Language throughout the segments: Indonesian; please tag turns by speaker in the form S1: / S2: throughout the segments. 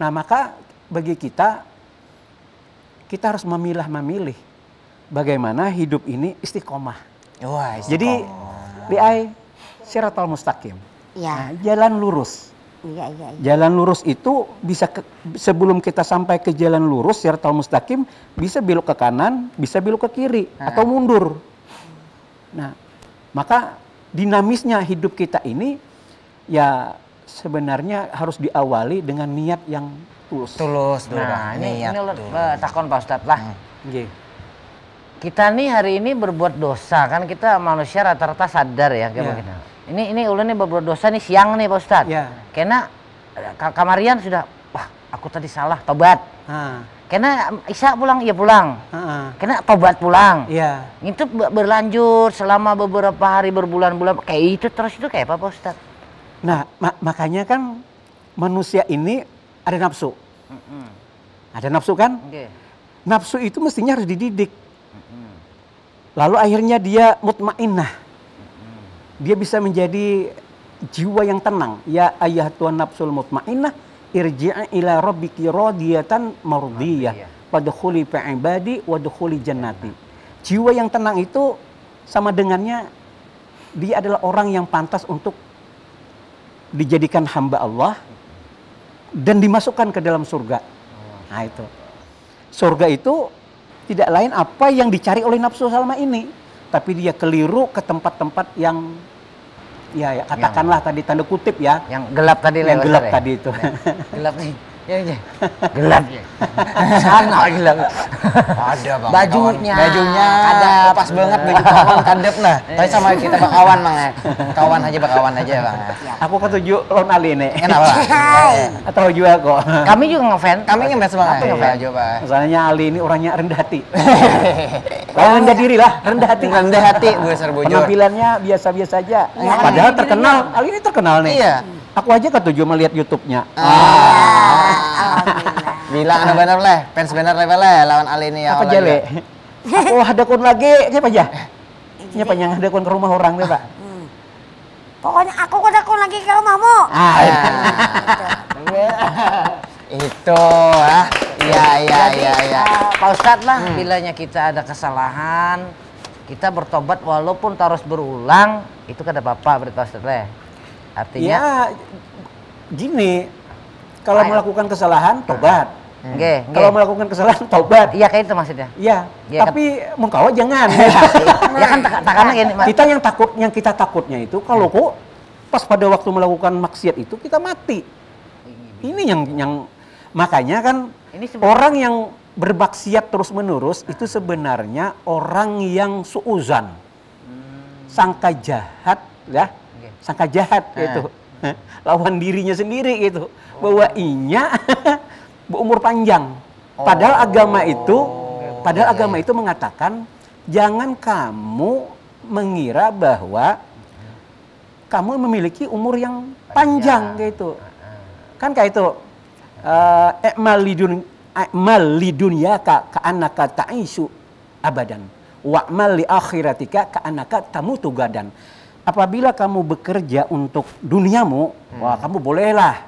S1: Nah, maka bagi kita harus memilah-memilih bagaimana hidup ini istiqomah.
S2: Wah,
S1: Jadi li'ai siratal mustaqim.
S3: Ya.
S1: Nah, jalan lurus.
S3: Iya, iya, iya.
S1: Jalan lurus itu bisa sebelum kita sampai ke jalan lurus siratal mustaqim bisa belok ke kanan, bisa belok ke kiri atau mundur. Nah, maka dinamisnya hidup kita ini ya sebenarnya harus diawali dengan niat yang tulus.
S2: Tulus dulu.
S4: Nah, ini
S2: niat
S4: takon Pak Ustadz lah.
S1: Nggih.
S4: Kita nih hari ini berbuat dosa kan, kita manusia rata-rata sadar ya kayak begitu. Ini ulun nih berbuat dosa nih siang nih Pak Ustadz.
S1: Ya.
S4: Karena kamarian sudah, wah aku tadi salah, tobat. Karena Isya pulang, iya pulang. Karena tobat pulang.
S1: Iya.
S4: Itu berlanjut selama beberapa hari, berbulan-bulan kayak itu terus, itu kayak apa Pak Ustadz?
S1: Nah, makanya kan manusia ini ada nafsu. Ada nafsu kan?
S4: Okay.
S1: Nafsu itu mestinya harus dididik. Lalu akhirnya dia mutmainnah. Dia bisa menjadi jiwa yang tenang. Ya ayyatuhan nafsul mutmainnah, irji'i ila rabbiki radiyatan mardiyah. Wadkhuli fi ibadi wadkhuli jannati. Jiwa yang tenang itu sama dengannya dia adalah orang yang pantas untuk dijadikan hamba Allah dan dimasukkan ke dalam surga. Nah itu. Surga itu tidak lain apa yang dicari oleh nafsu selama ini. Tapi dia keliru ke tempat-tempat yang ya katakanlah tadi tanda kutip ya.
S4: Yang gelap tadi.
S1: Yang gelap tadi itu.
S4: Gelap nih. Ya. Gelap ya. Sana gelap.
S2: Ada Bang.
S4: Bajunya
S2: ada pas banget baju kawan kadep nah. Tapi sama kita bakawan Bang ya. Kawan aja Bang.
S1: Aku ketujuh Ron Ali nih.
S2: Kenapa?
S1: Atau juga kok.
S4: Kami juga ngefans.
S2: Kami ngefans Bang.
S4: Aku ngefans.
S2: Coba.
S1: Misalnya Ali ini orangnya rendah hati. Rendah diri lah, rendah hati.
S2: Rendah hati, Besar Bujur.
S1: Penampilannya biasa-biasa aja. Padahal terkenal. Ali ini terkenal nih.
S2: Iya.
S1: Aku aja ketujuh melihat YouTube-nya.
S2: Bilang anu bener leh, fans bener leh lawan Ali ini ya.
S1: Apa jale? Aku hadakun lagi, siapa aja? Siapa yang hadakun ke rumah orang deh, Pak?
S3: Pokoknya aku kodakun lagi ke rumahmu.
S2: Itu iya.
S4: Pak Ustadz lah, bilanya kita ada kesalahan, kita bertobat walaupun terus berulang, itu kada apa-apa berarti Pak Ustadz lah. Artinya
S1: ya gini, kalau melakukan kesalahan tobat. Kalau melakukan kesalahan tobat.
S4: Iya kayak itu maksudnya.
S1: Iya,
S4: Ya,
S1: tapi mengkawa jangan.
S4: Ya kan tekanan gini, Pak.
S1: Kita yang kita takutnya itu kalau kok pas pada waktu melakukan maksiat itu kita mati. Ini yang makanya kan orang yang bermaksiat terus-menerus itu sebenarnya orang yang suuzan. Sangka jahat ya. Sangka jahat gitu. Lawan dirinya sendiri gitu. Bahwa inya berumur panjang. Padahal agama itu mengatakan jangan kamu mengira bahwa kamu memiliki umur yang panjang gitu. Kan kayak itu i'mal lidunyaka ka'annaka ta'isu abadan wa'mal li akhiratika ka'annaka tamutu gadan. Apabila kamu bekerja untuk duniamu, wah kamu bolehlah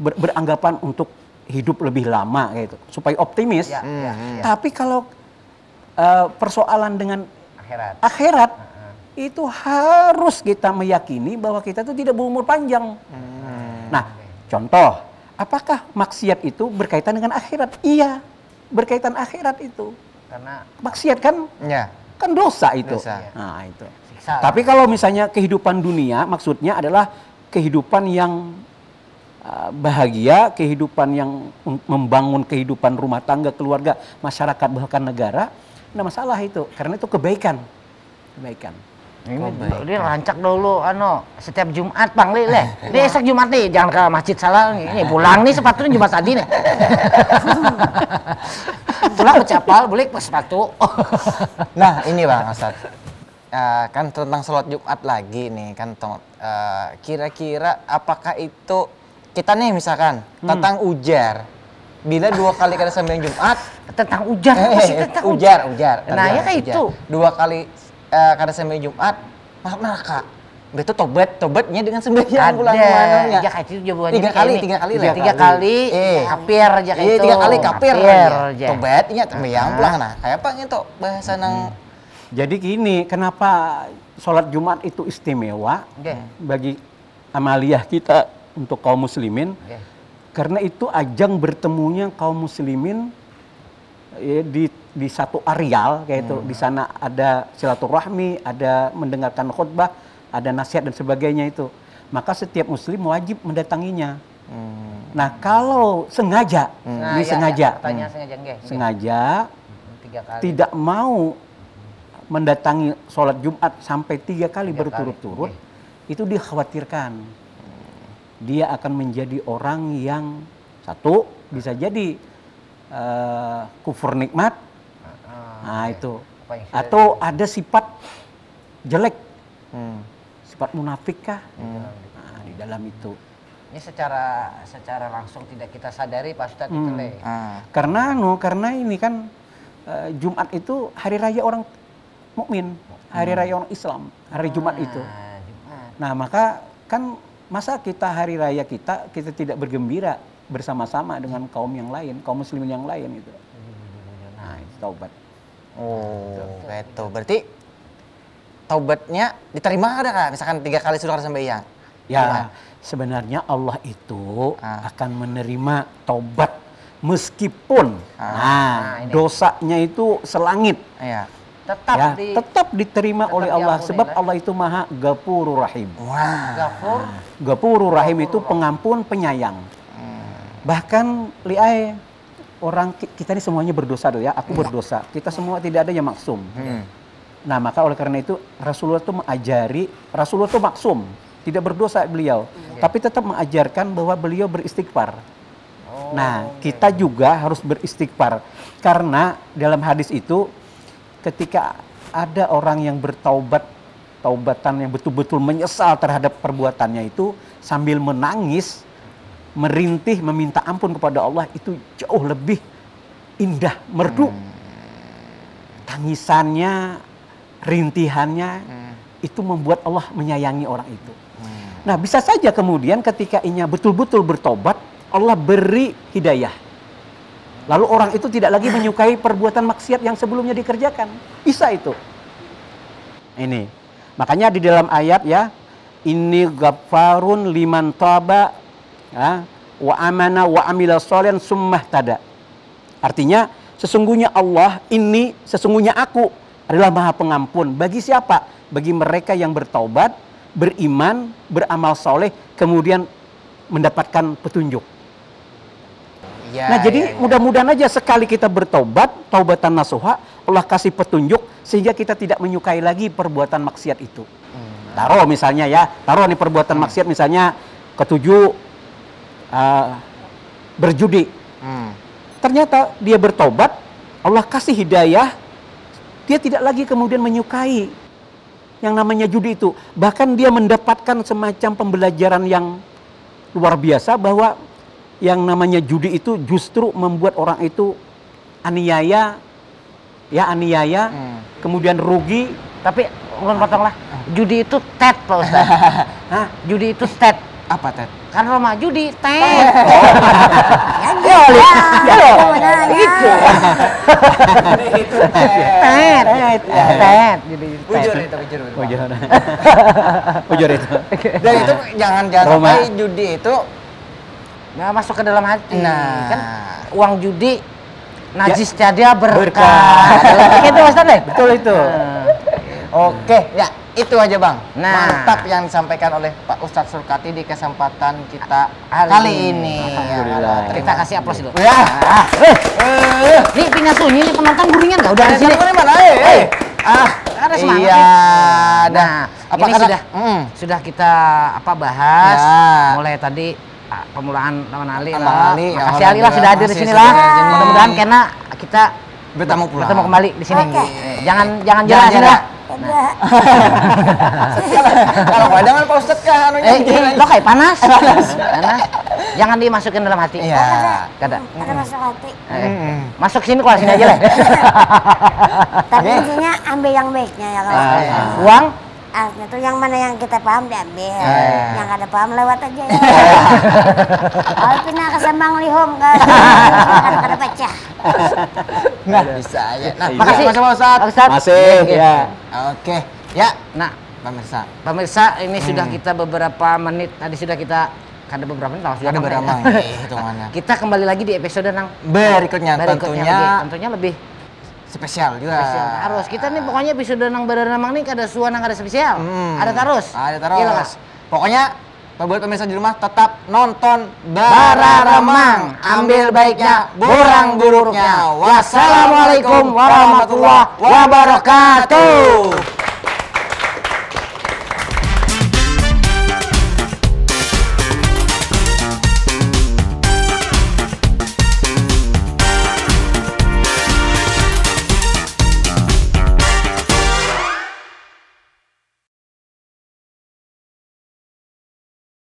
S1: beranggapan untuk hidup lebih lama gitu, supaya optimis. Tapi kalau persoalan dengan akhirat itu harus kita meyakini bahwa kita itu tidak berumur panjang. Nah, contoh, apakah maksiat itu berkaitan dengan akhirat? Iya, berkaitan akhirat itu. Karena maksiat kan, kan dosa itu. Nah itu. Tapi kalau misalnya kehidupan dunia, maksudnya adalah kehidupan yang bahagia, kehidupan yang membangun kehidupan rumah tangga, keluarga, masyarakat, bahkan negara, tidak masalah itu. Karena itu kebaikan.
S4: Dia rancak dulu setiap Jumat Bang Leh. Dia esok Jumat nih, jangan ke masjid salah nih. Pulang nih sepatunya Jumat tadi nih. Pulang bercapal, beli sepatu.
S2: Nah, ini Bang Ustadz. Kan tentang sholat Jumat lagi nih kan, kira-kira apakah itu kita nih misalkan tentang ujar, bila 2 kali kada sembahyang Jumat
S4: tentang ujar,
S2: ujar.
S4: Nah ya kayak itu
S2: 2 kali kada sembahyang Jumat masuk neraka. Betul tobatnya dengan sembahyang pulang
S4: Ada.
S2: kemana?
S4: Ya kayak itu jawabannya
S2: 3 kali, 3 kali lah.
S4: 3 kali kapir aja kayak
S2: Iya,
S4: itu.
S2: 3 kali kapir.
S4: aja.
S2: Tobatnya sembahyang pulang nah. Kayak apa gitu bahasa nang
S1: Jadi gini, kenapa sholat Jumat itu istimewa
S4: Oke.
S1: bagi amaliyah kita untuk kaum muslimin?
S4: Oke.
S1: Karena itu ajang bertemunya kaum muslimin di satu areal kayak itu. Di sana ada silaturahmi, ada mendengarkan khutbah, ada nasihat dan sebagainya itu. Maka setiap muslim wajib mendatanginya. Nah, kalau sengaja,
S4: Nah,
S1: ini sengaja,
S4: pertanyaan sengaja nggih.
S1: sengaja
S4: 3 kali.
S1: tidak mau mendatangi sholat Jumat sampai 3 kali
S4: 3
S1: berturut-turut,
S4: kali,
S1: itu dikhawatirkan dia akan menjadi orang yang satu bisa jadi kufur nikmat, nah itu,
S4: Apa yang sudah
S1: atau ada sifat jelek, sifat munafik kah? Nah, di dalam itu.
S4: ini secara langsung tidak kita sadari Pak Ustadz itu Le.
S1: Karena ini kan Jumat itu hari raya orang mukmin, hari raya orang Islam, hari Jumat itu.
S4: Nah, Jumat.
S1: Nah, maka kan masa kita hari raya kita tidak bergembira bersama-sama dengan kaum yang lain, kaum muslimin yang lain itu. Nah, itu taubat.
S2: Oh, gitu. Berarti taubatnya diterima ada nggak? Misalkan 3 kali sudah sembahyang.
S1: Ya, sebenarnya Allah itu akan menerima taubat meskipun
S4: ini.
S1: dosanya itu selangit.
S2: Iya.
S4: Tetap
S1: Ya,
S4: di
S1: tetap diterima
S4: tetap
S1: oleh Allah
S4: diampuni,
S1: sebab
S4: lah.
S1: Allah itu Maha Ghafurur Rahim.
S2: Wah.
S4: Ghafur.
S1: Ghafurur Rahim itu pengampun, penyayang. Bahkan liai orang kita ini semuanya berdosa ya, aku berdosa. Kita semua tidak ada yang maksum. Nah, maka oleh karena itu Rasulullah itu mengajari, Rasulullah itu maksum, tidak berdosa beliau, tapi tetap mengajarkan bahwa beliau beristighfar. Nah, kita juga harus beristighfar karena dalam hadis itu ketika ada orang yang bertaubat, taubatan yang betul-betul menyesal terhadap perbuatannya itu sambil menangis, merintih meminta ampun kepada Allah, itu jauh lebih indah, merdu. Tangisannya, rintihannya itu membuat Allah menyayangi orang itu. Nah, bisa saja kemudian ketika inya betul-betul bertobat, Allah beri hidayah. Lalu orang itu tidak lagi menyukai perbuatan maksiat yang sebelumnya dikerjakan. Bisa itu. Ini. Makanya di dalam ayat ya, inni ghaffarun liman taba ya, wa amana wa amila sholihan summah tada. Artinya sesungguhnya Allah ini, sesungguhnya aku adalah Maha Pengampun. Bagi siapa? Bagi mereka yang bertaubat, beriman, beramal soleh, kemudian mendapatkan petunjuk.
S2: Ya,
S1: Nah, jadi mudah-mudahan aja sekali kita bertaubat, taubatan nasuha, Allah kasih petunjuk sehingga kita tidak menyukai lagi perbuatan maksiat itu. Taruh misalnya ya, taruh nih perbuatan maksiat misalnya ketujuh berjudi. Ternyata dia bertaubat, Allah kasih hidayah, dia tidak lagi kemudian menyukai yang namanya judi itu. Bahkan dia mendapatkan semacam pembelajaran yang luar biasa bahwa yang namanya judi itu justru membuat orang itu aniaya, kemudian rugi.
S4: Tapi ulun potong lah. Judi itu tet Pak Ustaz.
S1: Hah?
S4: Judi itu tet.
S2: apa Ted?
S4: Kan Roma judi tet.
S3: Gitu.
S4: Tet. Tet. Judi
S2: Bujur
S4: tet.
S2: itu, bujur.
S1: Bujur. Bujur itu.
S2: Dan itu jangan
S1: Roma.
S2: sampai judi itu
S4: Nggak masuk ke dalam hati.
S2: Nah.
S4: Kan uang judi najis
S1: Ya,
S4: jadi berkah.
S1: berkah.
S4: Gitu Ustaz deh.
S1: Betul itu.
S2: oke, ya itu aja Bang.
S4: Nah.
S2: Mantap yang disampaikan oleh Pak Ustadz Sulkati di kesempatan kita
S4: Kali
S2: kali
S4: ini.
S2: ini.
S1: Alhamdulillah.
S4: Kita kasih aplaus dulu.
S2: Ya.
S4: Nih pindah sunyi nih penonton guringan nggak? Udah di sini.
S2: Ini mana?
S4: Ada semangat
S2: Iya,
S4: nih.
S2: dah.
S4: Nah,
S2: Apa
S4: ini
S2: karena-
S4: sudah kita bahas
S2: Ya.
S4: mulai tadi pemulaan Lawan Ali
S2: Lawan
S4: lah.
S2: Ali,
S4: Makasih
S2: ya,
S4: Ali lah sudah hadir di
S2: makasih
S4: sini
S2: sudah
S4: lah.
S2: hadir di sini.
S4: Mudah-mudahan karena kita
S2: Bertemu pulang.
S4: bertemu kembali di sini.
S3: Oke.
S4: Jangan
S2: Jangan
S4: jelas
S2: jarak.
S4: lah.
S2: Kalau padahal Pak Ustadz kan anunya.
S4: Lo kayak panas. Panas. Jangan dimasukin dalam hati.
S2: Iya.
S4: Kada.
S3: Ada masuk hati.
S4: Masuk sini keluar sini aja lah.
S3: Tapi intinya ambil yang baiknya ya kalau.
S4: Uang
S3: Asnya tuh yang mana yang kita paham diambil, yang ada paham lewat aja ya. Oh pindah ke Sembang Lihom kan, ada pecah.
S2: Nah, bisa aja. Nah,
S1: Iya.
S2: makasih Mas Ustaz.
S4: Pak Ustadz.
S1: Masih ya.
S2: Oke, ya,
S4: Nah,
S2: pemirsa.
S4: pemirsa ini sudah kita beberapa menit, tadi sudah kita ada beberapa menit, sudah
S2: Ada
S4: sampai
S2: berapa
S4: ya.
S2: nih hitungannya?
S4: Kita kembali lagi di episode nang
S2: Berikutnya
S4: tentunya lebih
S2: spesial juga.
S4: spesial. Harus kita nih pokoknya episode nang Baranamang nih ada suara nang ada spesial. Ada terus.
S2: Ada terus.
S4: Gila, Kak?
S2: Pokoknya buat pemirsa di rumah tetap nonton
S4: Baranamang, ambil baiknya, burang buruknya. Wassalamualaikum warahmatullahi wabarakatuh.